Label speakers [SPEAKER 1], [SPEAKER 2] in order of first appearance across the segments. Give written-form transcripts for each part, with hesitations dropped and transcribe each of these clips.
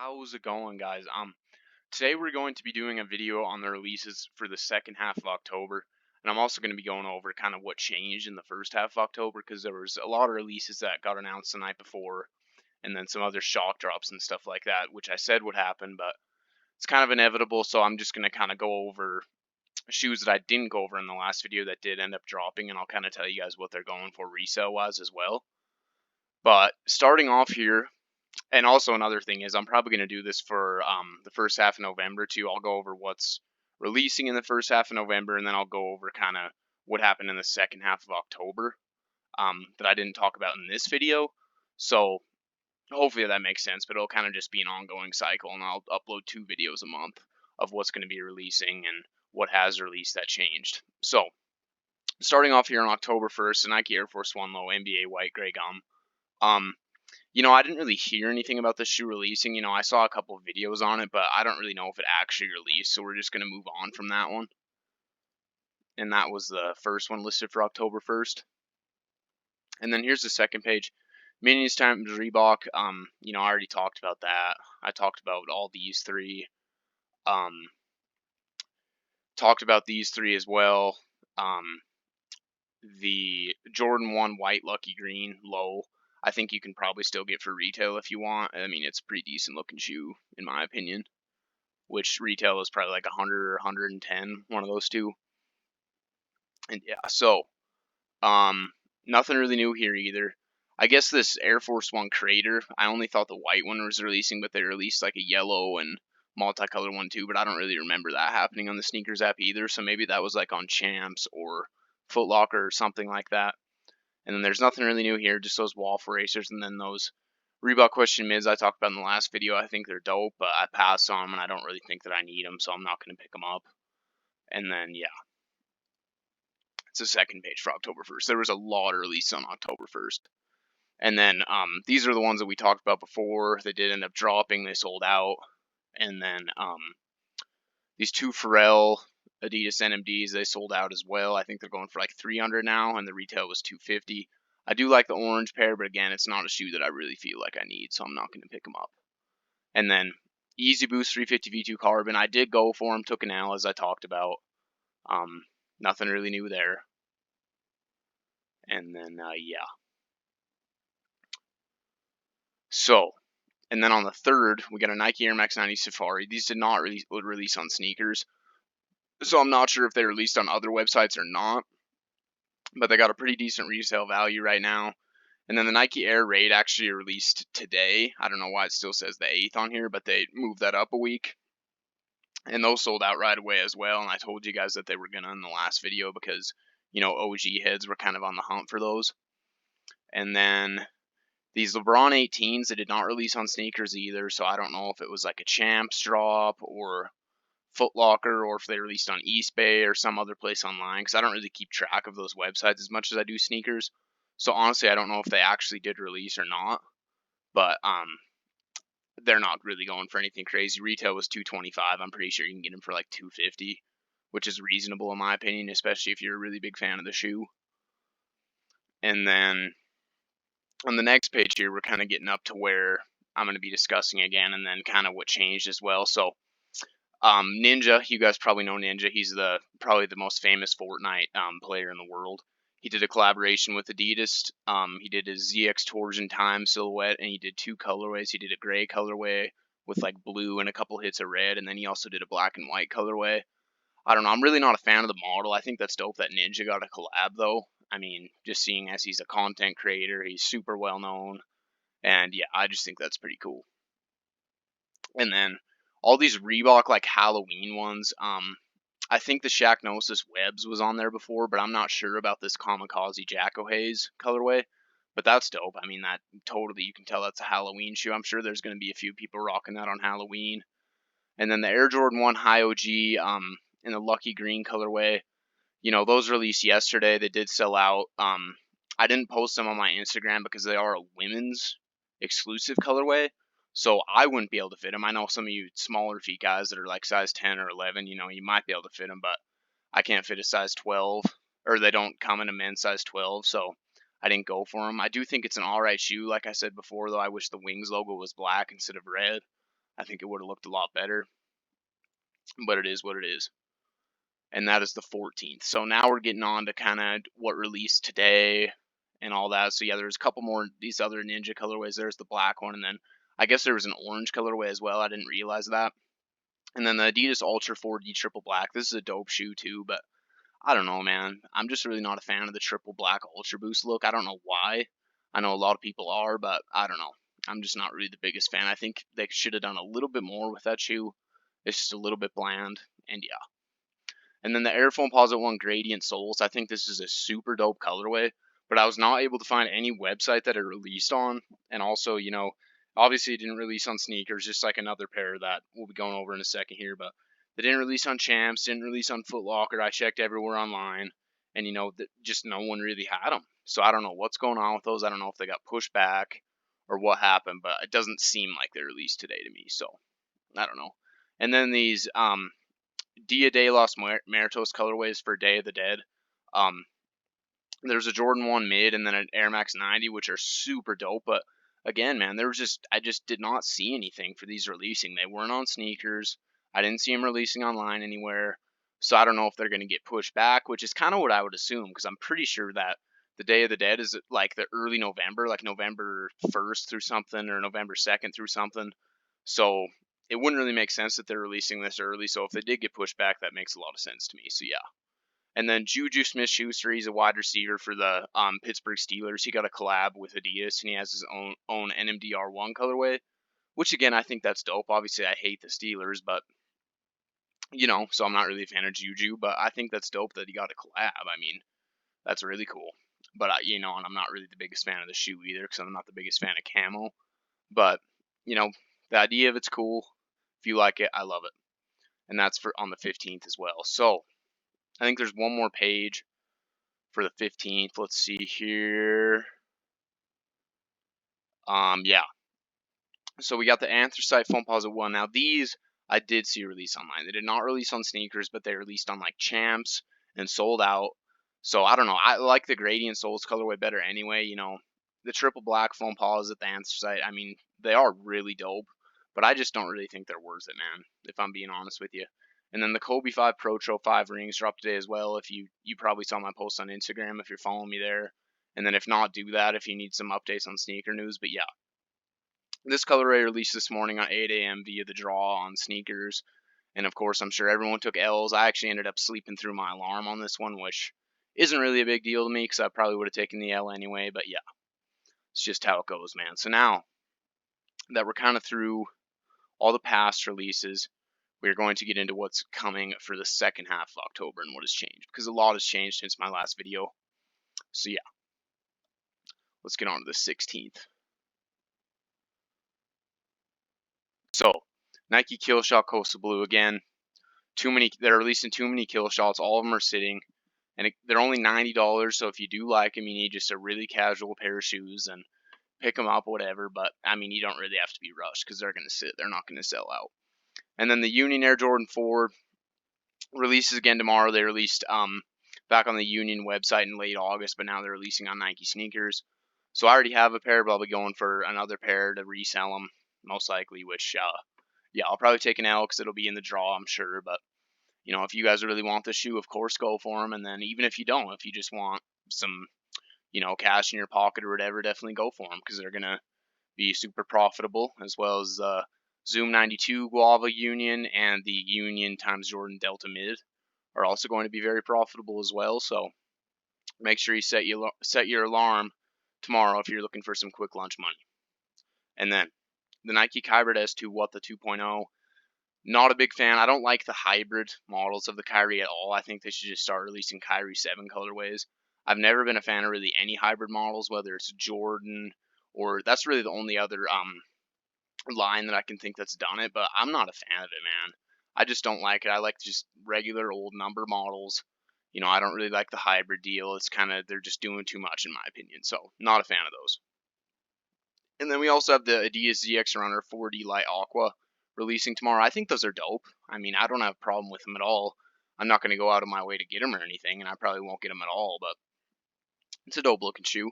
[SPEAKER 1] How's it going, guys? Today we're going to be doing a video on the releases for the second half of October, and I'm also going to be going over kind of what changed in the first half of October because there was a lot of releases that got announced the night before, and then some other shock drops and stuff like that, which I said would happen, but it's kind of inevitable. So I'm just going to kind of go over shoes that I didn't go over in the last video that did end up dropping, and I'll kind of tell you guys what they're going for resale wise as well. But starting off here. And also another thing is I'm probably going to do this for the first half of November too. I'll go over what's releasing in the first half of November, and then I'll go over kind of what happened in the second half of October that I didn't talk about in this video. So hopefully that makes sense, but it'll kind of just be an ongoing cycle, and I'll upload 2 videos a month of what's going to be releasing and what has released that changed. So starting off here on October 1st, the Nike Air Force 1 Low NBA White Gray Gum. I didn't really hear anything about this shoe releasing. I saw a couple of videos on it, but I don't really know if it actually released, so we're just going to move on from that one. And that was the first one listed for October 1st. And then here's the second page. Minis times Reebok. I already talked about that. I talked about all these three. Talked about these three as well. The Jordan 1 White Lucky Green Low. I think you can probably still get for retail if you want. I mean, it's a pretty decent looking shoe, in my opinion. Which retail is probably like 100 or 110, one of those two. And yeah, so, nothing really new here either. I guess this Air Force 1 Crater, I only thought the white one was releasing, but they released like a yellow and multicolor one too, but I don't really remember that happening on the sneakers app either, so maybe that was like on Champs or Foot Locker or something like that. And then there's nothing really new here, just those waffle racers, and then those Reebok Question Mids I talked about in the last video. I think they're dope, but I passed on them, and I don't really think that I need them, so I'm not going to pick them up. And then, yeah. It's the second page for October 1st. There was a lot of releases on October 1st. And then, these are the ones that we talked about before. They did end up dropping. They sold out. And then, these 2 Pharrell Adidas Nmds, they sold out as well. I think they're going for like $300 now, and the retail was $250. I do like the orange pair, but again, it's not a shoe that I really feel like I need, so I'm not going to pick them up. And then Easy Boost 350 V2 Carbon, I did go for them, took an L as I talked about. Nothing really new there. And then, yeah. So, and then on the 3rd, we got a Nike Air Max 90 Safari. These did not release on sneakers, so I'm not sure if they released on other websites or not. But they got a pretty decent resale value right now. And then the Nike Air Raid actually released today. I don't know why it still says the 8th on here, but they moved that up a week. And those sold out right away as well. And I told you guys that they were going to in the last video because, OG heads were kind of on the hunt for those. And then these Lebron 18s, they did not release on sneakers either. So I don't know if it was like a Champs drop or Foot Locker, or if they released on Eastbay or some other place online, because I don't really keep track of those websites as much as I do sneakers. So honestly, I don't know if they actually did release or not. But they're not really going for anything crazy. Retail was $225. I'm pretty sure you can get them for like $250, which is reasonable in my opinion, especially if you're a really big fan of the shoe. And then on the next page here, we're kind of getting up to where I'm going to be discussing again, and then kind of what changed as well. So Ninja, you guys probably know Ninja. He's probably the most famous Fortnite player in the world. He did a collaboration with Adidas. He did a ZX Torsion Time silhouette, and he did 2 colorways. He did a gray colorway with like blue and a couple hits of red, and then he also did a black and white colorway. I don't know. I'm really not a fan of the model. I think that's dope that Ninja got a collab, though. I mean, just seeing as he's a content creator, he's super well known, and yeah, I just think that's pretty cool. And then all these Reebok like Halloween ones. I think the Shacknosis Webs was on there before, but I'm not sure about this Kamikaze Jacko Haze colorway. But that's dope. I mean, that totally, you can tell that's a Halloween shoe. I'm sure there's going to be a few people rocking that on Halloween. And then the Air Jordan 1 High OG in the Lucky Green colorway. Those released yesterday. They did sell out. I didn't post them on my Instagram because they are a women's exclusive colorway. So I wouldn't be able to fit them. I know some of you smaller feet guys that are like size 10 or 11, you might be able to fit them, but I can't fit a size 12, or they don't come in a men's size 12, so I didn't go for them. I do think it's an alright shoe, like I said before, though I wish the Wings logo was black instead of red. I think it would have looked a lot better, but it is what it is. And that is the 14th. So now we're getting on to kind of what released today and all that. So yeah, there's a couple more these other Ninja colorways. There's the black one, and then I guess there was an orange colorway as well. I didn't realize that. And then the Adidas Ultra 4D Triple Black. This is a dope shoe too, but I don't know, man. I'm just really not a fan of the Triple Black Ultra Boost look. I don't know why. I know a lot of people are, but I don't know. I'm just not really the biggest fan. I think they should have done a little bit more with that shoe. It's just a little bit bland, and yeah. And then the Air Foamposite 1 Gradient Soles, I think this is a super dope colorway, but I was not able to find any website that it released on. And also, you know, obviously it didn't release on sneakers, just like another pair that we'll be going over in a second here, but they didn't release on Champs, didn't release on Foot Locker. I checked everywhere online, and, you know, just no one really had them. So I don't know what's going on with those. I don't know if they got pushed back or what happened, but it doesn't seem like they released today to me, so I don't know. And then these Dia de los Muertos colorways for Day of the Dead. There's a Jordan 1 mid and then an Air Max 90, which are super dope. But again, man, I just did not see anything for these releasing. They weren't on sneakers. I didn't see them releasing online anywhere. So I don't know if they're going to get pushed back, which is kind of what I would assume, because I'm pretty sure that the Day of the Dead is like the early November, like November 1st through something, or November 2nd through something. So it wouldn't really make sense that they're releasing this early. So if they did get pushed back, that makes a lot of sense to me. So yeah. And then Juju Smith-Schuster, he's a wide receiver for the Pittsburgh Steelers. He got a collab with Adidas, and he has his own NMDR1 colorway, which again, I think that's dope. Obviously, I hate the Steelers, but you know, so I'm not really a fan of Juju, but I think that's dope that he got a collab. I mean, that's really cool. But you know, and I'm not really the biggest fan of the shoe either, because I'm not the biggest fan of camo. But you know, the idea of it's cool. If you like it, I love it. And that's for on the 15th as well. So I think there's one more page for the 15th. Let's see here. Yeah. So we got the Anthracite Foamposite 1. Now these I did see release online. They did not release on sneakers, but they released on like Champs and sold out. So I don't know. I like the Gradient Soles colorway better anyway. You know, the Triple Black Foamposite, the Anthracite. I mean, they are really dope, but I just don't really think they're worth it, man. If I'm being honest with you. And then the Kobe 5 Pro Tro 5 rings dropped today as well. If you probably saw my post on Instagram if you're following me there. And then if not, do that if you need some updates on sneaker news. But yeah, this colorway released this morning at 8 a.m. via the draw on sneakers. And of course, I'm sure everyone took L's. I actually ended up sleeping through my alarm on this one, which isn't really a big deal to me because I probably would have taken the L anyway. But yeah, it's just how it goes, man. So now that we're kind of through all the past releases, we're going to get into what's coming for the second half of October and what has changed, because a lot has changed since my last video. So yeah, let's get on to the 16th. So Nike Kill Shot Coastal Blue again. They're releasing too many kill shots. All of them are sitting, and they're only $90. So if you do like them, you need just a really casual pair of shoes and pick them up, whatever. But I mean, you don't really have to be rushed because they're going to sit. They're not going to sell out. And then the Union Air Jordan 4 releases again tomorrow. They released back on the Union website in late August, but now they're releasing on Nike sneakers. So I already have a pair, but I'll be going for another pair to resell them, most likely, which yeah, I'll probably take an L because it'll be in the draw, I'm sure. But you know, if you guys really want the shoe, of course, go for them. And then even if you don't, if you just want some, you know, cash in your pocket or whatever, definitely go for them because they're gonna be super profitable, as well as Zoom 92 Guava Union and the Union times Jordan Delta Mid are also going to be very profitable as well. So make sure you set your alarm tomorrow if you're looking for some quick lunch money. And then the Nike Hybrid S2 What the 2.0. Not a big fan. I don't like the hybrid models of the Kyrie at all. I think they should just start releasing Kyrie 7 colorways. I've never been a fan of really any hybrid models, whether it's Jordan or that's really the only other line that I can think that's done it, but I'm not a fan of it, man. I just don't like it. I like just regular old number models. You know, I don't really like the hybrid deal. It's kind of, they're just doing too much in my opinion, so not a fan of those. And then we also have the Adidas ZX Runner 4D Light Aqua releasing tomorrow. I think those are dope. I mean, I don't have a problem with them at all. I'm not going to go out of my way to get them or anything, and I probably won't get them at all, but it's a dope looking shoe.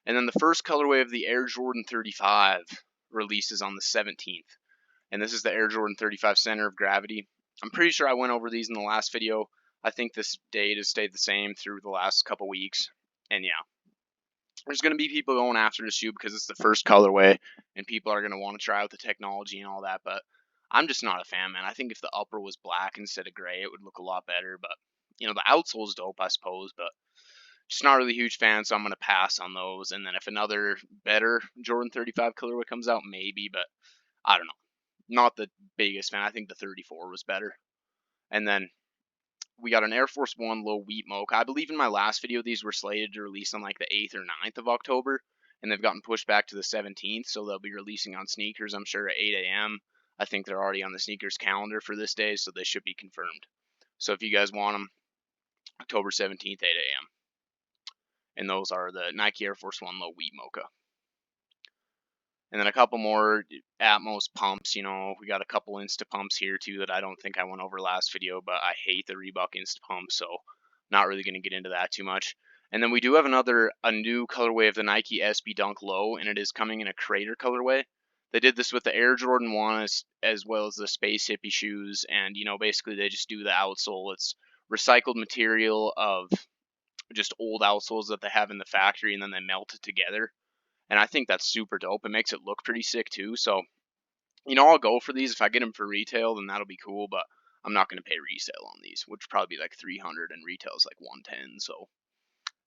[SPEAKER 1] And then the first colorway of the Air Jordan 35 releases on the 17th. And this is the Air Jordan 35 Center of Gravity. I'm pretty sure I went over these in the last video. I think this date has stayed the same through the last couple weeks. And yeah, there's going to be people going after the shoe because it's the first colorway, and people are going to want to try out the technology and all that. But I'm just not a fan, man. I think if the upper was black instead of gray, it would look a lot better. But you know, the outsole's dope, I suppose, but just not really a huge fan, so I'm going to pass on those. And then if another better Jordan 35 colorway comes out, maybe, but I don't know. Not the biggest fan. I think the 34 was better. And then we got an Air Force One low wheat mocha. I believe in my last video these were slated to release on like the 8th or 9th of October, and they've gotten pushed back to the 17th, so they'll be releasing on sneakers, I'm sure, at 8 a.m. I think they're already on the sneakers calendar for this day, so they should be confirmed. So if you guys want them, October 17th, 8 a.m. And those are the Nike Air Force One low wheat mocha. And then a couple more Atmos pumps, you know, we got a couple Insta pumps here too that I don't think I went over last video, but I hate the Reebok Insta pump, so not really going to get into that too much. And then we do have a new colorway of the Nike SB Dunk Low, and it is coming in a crater colorway. They did this with the Air Jordan 1 as well as the Space Hippie shoes, and, you know, basically they just do the outsole. It's recycled material of just old outsoles that they have in the factory, and then they melt it together. And I think that's super dope. It makes it look pretty sick too. So, you know, I'll go for these. If I get them for retail, then that'll be cool. But I'm not going to pay resale on these, which would probably be like 300, and retail is like 110. So,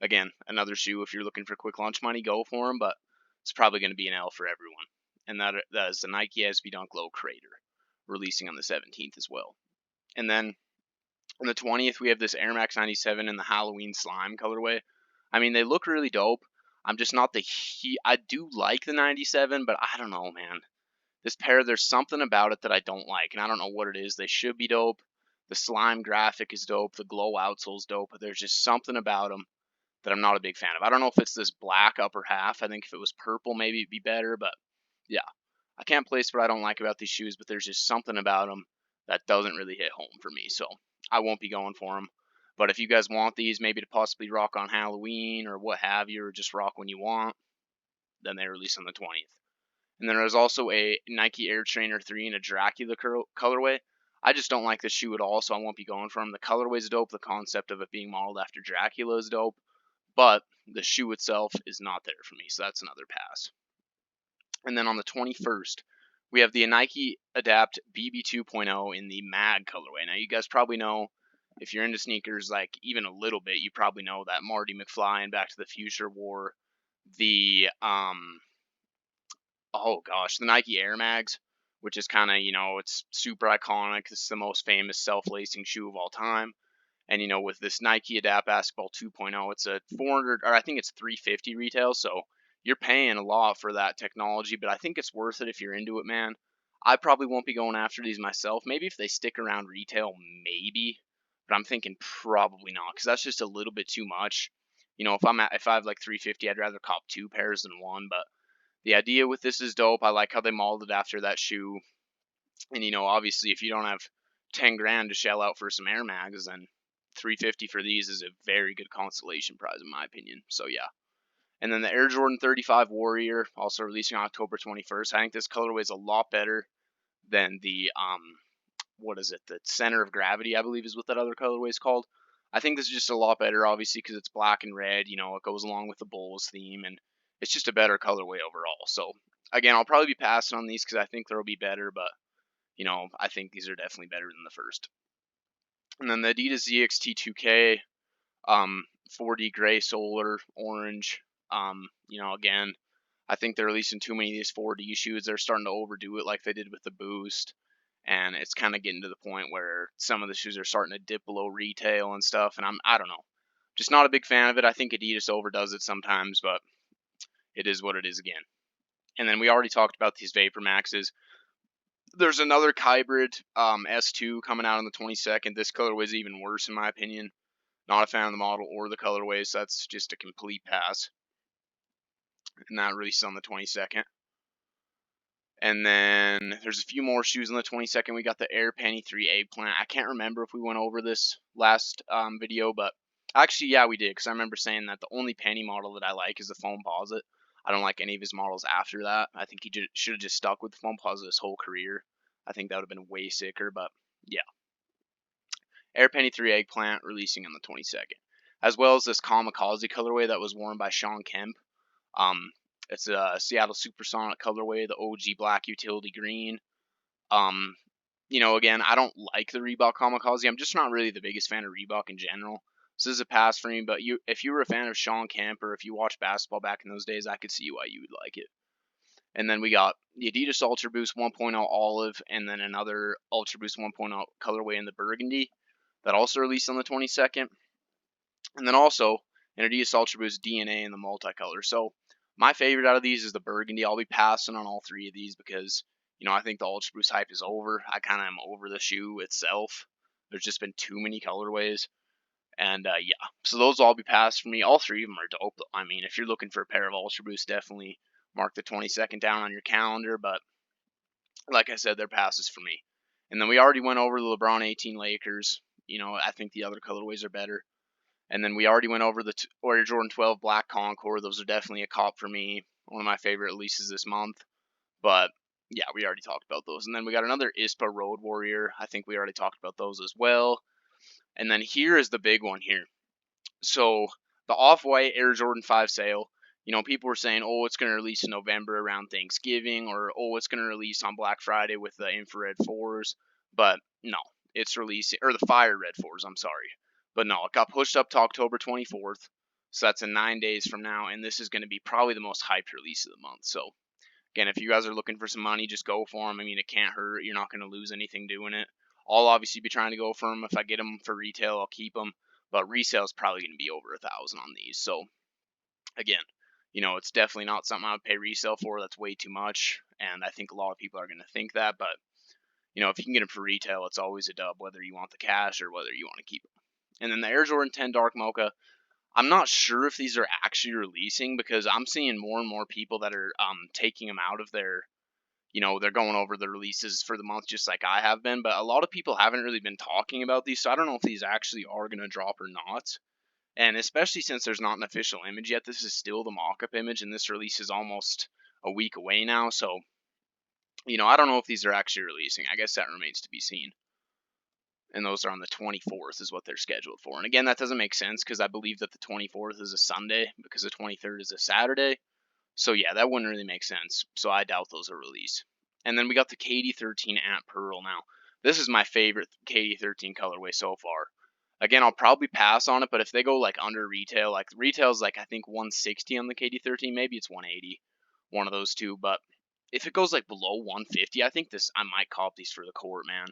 [SPEAKER 1] again, another shoe. If you're looking for quick launch money, go for them. But it's probably going to be an L for everyone. And that is the Nike SB Dunk Low Crater, releasing on the 17th as well. And then on the 20th, we have this Air Max 97 in the Halloween Slime colorway. I mean, they look really dope. I'm just not I do like the 97, but I don't know, man. This pair, there's something about it that I don't like, and I don't know what it is. They should be dope. The slime graphic is dope. The glow outsole's dope, but there's just something about them that I'm not a big fan of. I don't know if it's this black upper half. I think if it was purple, maybe it'd be better, but yeah. I can't place what I don't like about these shoes, but there's just something about them that doesn't really hit home for me, so I won't be going for them. But if you guys want these, maybe to possibly rock on Halloween or what have you, or just rock when you want, then they release on the 20th. And then there's also a Nike Air Trainer 3 in a Dracula colorway. I just don't like this shoe at all, so I won't be going for them. The colorway's dope. The concept of it being modeled after Dracula is dope. But the shoe itself is not there for me, so that's another pass. And then on the 21st, we have the Nike Adapt BB 2.0 in the Mag colorway. Now, you guys probably know, if you're into sneakers, like even a little bit, you probably know that Marty McFly in Back to the Future wore the, the Nike Air Mags, which is kind of, you know, it's super iconic. It's the most famous self-lacing shoe of all time. And, you know, with this Nike Adapt Basketball 2.0, it's a 400, or I think it's 350 retail, so you're paying a lot for that technology, but I think it's worth it if you're into it, man. I probably won't be going after these myself. Maybe if they stick around retail, maybe, but I'm thinking probably not, because that's just a little bit too much. You know, if I have like 350, I'd rather cop 2 pairs than 1, but the idea with this is dope. I like how they molded after that shoe. And, you know, obviously if you don't have 10 grand to shell out for some Air Mags, then 350 for these is a very good consolation prize in my opinion. So yeah. And then the Air Jordan 35 Warrior, also releasing on October 21st. I think this colorway is a lot better than the the Center of Gravity, I believe is what that other colorway is called. I think this is just a lot better, obviously, because it's black and red. You know, it goes along with the Bulls theme, and it's just a better colorway overall. So again, I'll probably be passing on these because I think they'll be better, but you know, I think these are definitely better than the first. And then the Adidas ZXT2K, 4D gray, solar, orange. You know, again, I think they're releasing too many of these 4D shoes. They're starting to overdo it like they did with the Boost. And it's kind of getting to the point where some of the shoes are starting to dip below retail and stuff. And I don't know. Just not a big fan of it. I think Adidas overdoes it sometimes, but it is what it is again. And then we already talked about these Vapor Maxes. There's another hybrid S2 coming out on the 22nd. This colorway is even worse in my opinion. Not a fan of the model or the colorway, so that's just a complete pass. And that releases on the 22nd. And then there's a few more shoes on the 22nd. We got the Air Panty 3 Eggplant. I can't remember if we went over this last video, but actually, yeah, we did, because I remember saying that the only Panty model that I like is the Foamposite. I don't like any of his models after that. I think he should have just stuck with the Foamposite his whole career. I think that would have been way sicker, but yeah. Air Penny 3 Eggplant releasing on the 22nd, as well as this Kamikaze colorway that was worn by Sean Kemp. It's a Seattle Supersonic colorway, the OG black utility green. Again, I don't like the Reebok Kamikaze. I'm just not really the biggest fan of Reebok in general. So this is a pass for me, but if you were a fan of Sean Kemp or if you watched basketball back in those days, I could see why you would like it. And then we got the Adidas Ultra Boost 1.0 olive, and then another Ultra Boost 1.0 colorway in the burgundy that also released on the 22nd. And then also an Adidas Ultra Boost DNA in the multicolor. So my favorite out of these is the burgundy. I'll be passing on all three of these because, I think the Ultra Boost hype is over. I kind of am over the shoe itself. There's just been too many colorways. And yeah, so those will all be passed for me. All three of them are dope. I mean, if you're looking for a pair of Ultra Boost, definitely mark the 22nd down on your calendar. But like I said, they're passes for me. And then we already went over the LeBron 18 Lakers. I think the other colorways are better. And then we already went over the Air Jordan 12 Black Concord. Those are definitely a cop for me. One of my favorite releases this month. But yeah, we already talked about those. And then we got another ISPA Road Warrior. I think we already talked about those as well. And then here is the big one here. So the Off-White Air Jordan 5 sale. People were saying, oh, it's going to release in November around Thanksgiving, or oh, it's going to release on Black Friday with the infrared 4s. But no, it's releasing, or the fire red 4s, I'm sorry. But no, it got pushed up to October 24th. So that's in 9 days from now, and this is going to be probably the most hyped release of the month. So again, if you guys are looking for some money, just go for them. I mean, it can't hurt. You're not going to lose anything doing it. I'll obviously be trying to go for them. If I get them for retail, I'll keep them. But resale is probably going to be over 1,000 on these. So again, it's definitely not something I would pay resale for. That's way too much. And I think a lot of people are going to think that. But, if you can get them for retail, it's always a dub, whether you want the cash or whether you want to keep them. And then the Air Jordan 10 Dark Mocha, I'm not sure if these are actually releasing because I'm seeing more and more people that are taking them out of their, they're going over the releases for the month just like I have been. But a lot of people haven't really been talking about these, so I don't know if these actually are going to drop or not. And especially since there's not an official image yet, this is still the mock-up image, and this release is almost a week away now. So, I don't know if these are actually releasing. I guess that remains to be seen. And those are on the 24th is what they're scheduled for. And again, that doesn't make sense because I believe that the 24th is a Sunday because the 23rd is a Saturday. So yeah, that wouldn't really make sense. So I doubt those are released. And then we got the KD13 Ant Pearl now. This is my favorite KD13 colorway so far. Again, I'll probably pass on it, but if they go like under retail, like retail's like I think 160 on the KD13, maybe it's 180, one of those two. But if it goes like below 150, I think I might cop these for the court, man.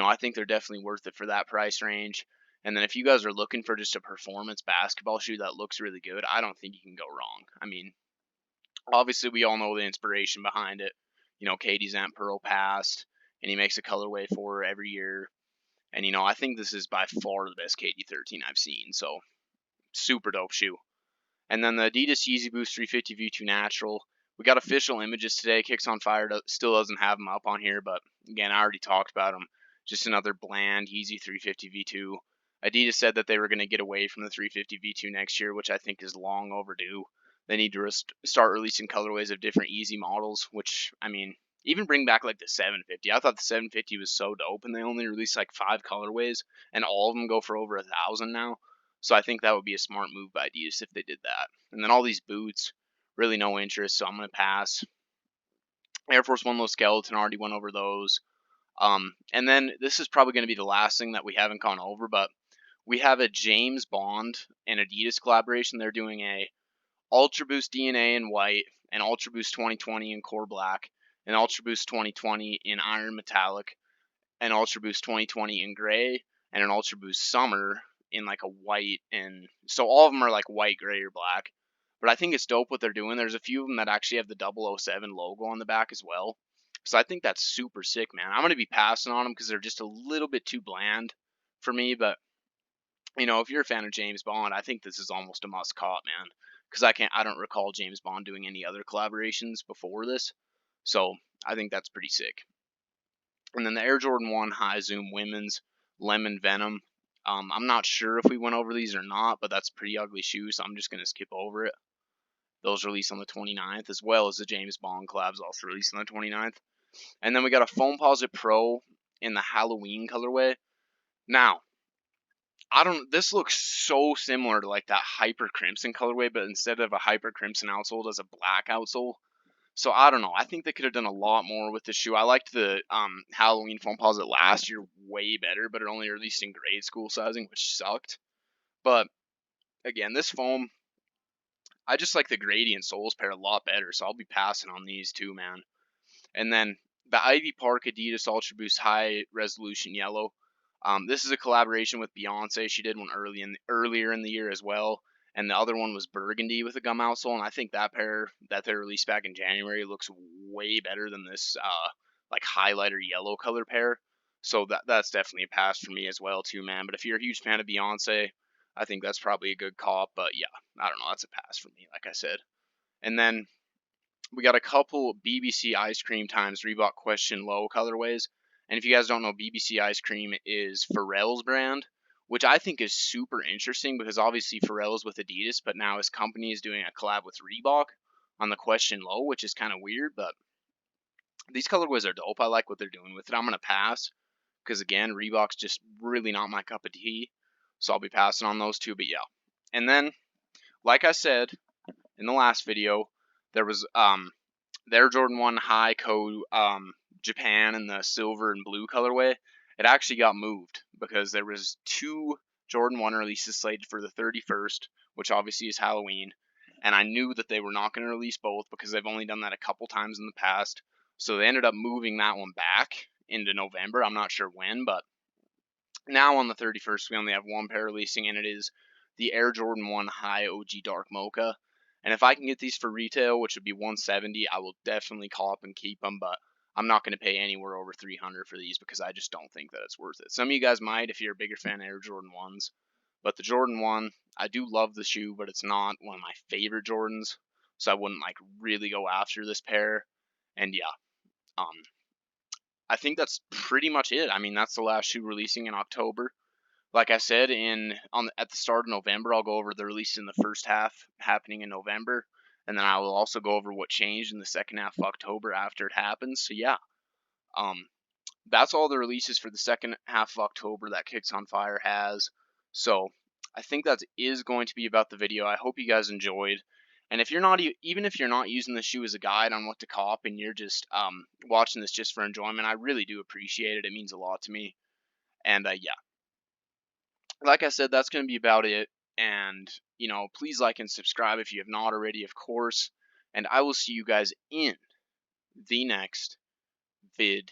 [SPEAKER 1] I think they're definitely worth it for that price range. And then if you guys are looking for just a performance basketball shoe that looks really good, I don't think you can go wrong. I mean, obviously we all know the inspiration behind it. Katie's Ant Pearl passed, and he makes a colorway for her every year. And I think this is by far the best KD13 I've seen. So super dope shoe. And then the Adidas Yeezy Boost 350 V2 Natural. We got official images today. Kicks on Fire still doesn't have them up on here, but again, I already talked about them. Just another bland Yeezy 350 V2. Adidas said that they were going to get away from the 350 V2 next year, which I think is long overdue. They need to start releasing colorways of different Yeezy models, which, I mean, even bring back like the 750. I thought the 750 was so dope, and they only released like 5 colorways, and all of them go for over 1,000 now. So I think that would be a smart move by Adidas if they did that. And then all these boots, really no interest, so I'm going to pass. Air Force One Low Skeleton, already went over those. And then this is probably going to be the last thing that we haven't gone over, but we have a James Bond and Adidas collaboration. They're doing a Ultra Boost DNA in white, an Ultra Boost 2020 in core black, an Ultra Boost 2020 in iron metallic, an Ultra Boost 2020 in gray, and an Ultra Boost Summer in like a white. And so all of them are like white, gray, or black. But I think it's dope what they're doing. There's a few of them that actually have the 007 logo on the back as well. So I think that's super sick, man. I'm going to be passing on them because they're just a little bit too bland for me. But, if you're a fan of James Bond, I think this is almost a must cop, man. Because I don't recall James Bond doing any other collaborations before this. So I think that's pretty sick. And then the Air Jordan 1 High Zoom Women's Lemon Venom. I'm not sure if we went over these or not, but that's a pretty ugly shoe, so I'm just going to skip over it. Those release on the 29th, as well as the James Bond collabs also released on the 29th. And then we got a Foamposite Pro in the Halloween colorway. Now, this looks so similar to like that Hyper Crimson colorway, but instead of a Hyper Crimson outsole, it has a black outsole. So I don't know. I think they could have done a lot more with the shoe. I liked the Halloween Foamposite last year way better, but it only released in grade school sizing, which sucked. But again, this foam, I just like the gradient soles pair a lot better, so I'll be passing on these too, man. And then the Ivy Park Adidas Ultra Boost High Resolution Yellow. This is a collaboration with Beyonce. She did one earlier in the year as well, and the other one was burgundy with a gum outsole. And I think that pair that they released back in January looks way better than this like highlighter yellow color pair. So that's definitely a pass for me as well too, man. But if you're a huge fan of Beyonce, I think that's probably a good cop. But yeah, I don't know. That's a pass for me, like I said. And then we got a couple BBC Ice Cream times Reebok Question Low colorways. And if you guys don't know, BBC Ice Cream is Pharrell's brand, which I think is super interesting because obviously Pharrell's with Adidas, but now his company is doing a collab with Reebok on the Question Low, which is kind of weird, but these colorways are dope. I like what they're doing with it. I'm going to pass because, again, Reebok's just really not my cup of tea, so I'll be passing on those two, but yeah. And then, like I said in the last video, there was their Jordan 1 High Code Japan in the silver and blue colorway. It actually got moved because there was 2 Jordan 1 releases slated for the 31st, which obviously is Halloween, and I knew that they were not going to release both because they've only done that a couple times in the past. So they ended up moving that one back into November. I'm not sure when, but now on the 31st we only have one pair releasing, and it is the Air Jordan 1 High OG Dark Mocha. And if I can get these for retail, which would be $170, I will definitely call up and keep them, but I'm not going to pay anywhere over $300 for these because I just don't think that it's worth it. Some of you guys might if you're a bigger fan of Air Jordan 1s, but the Jordan 1, I do love the shoe, but it's not one of my favorite Jordans, so I wouldn't like really go after this pair. And yeah, I think that's pretty much it. I mean, that's the last shoe releasing in October. Like I said, at the start of November, I'll go over the release in the first half happening in November, and then I will also go over what changed in the second half of October after it happens. So yeah, that's all the releases for the second half of October that Kicks on Fire has. So I think that is going to be about the video. I hope you guys enjoyed. And if you're not, even if you're not using the shoe as a guide on what to cop, and you're just watching this just for enjoyment, I really do appreciate it. It means a lot to me. And yeah, like I said, that's going to be about it. And, please like and subscribe if you have not already, of course. And I will see you guys in the next vid.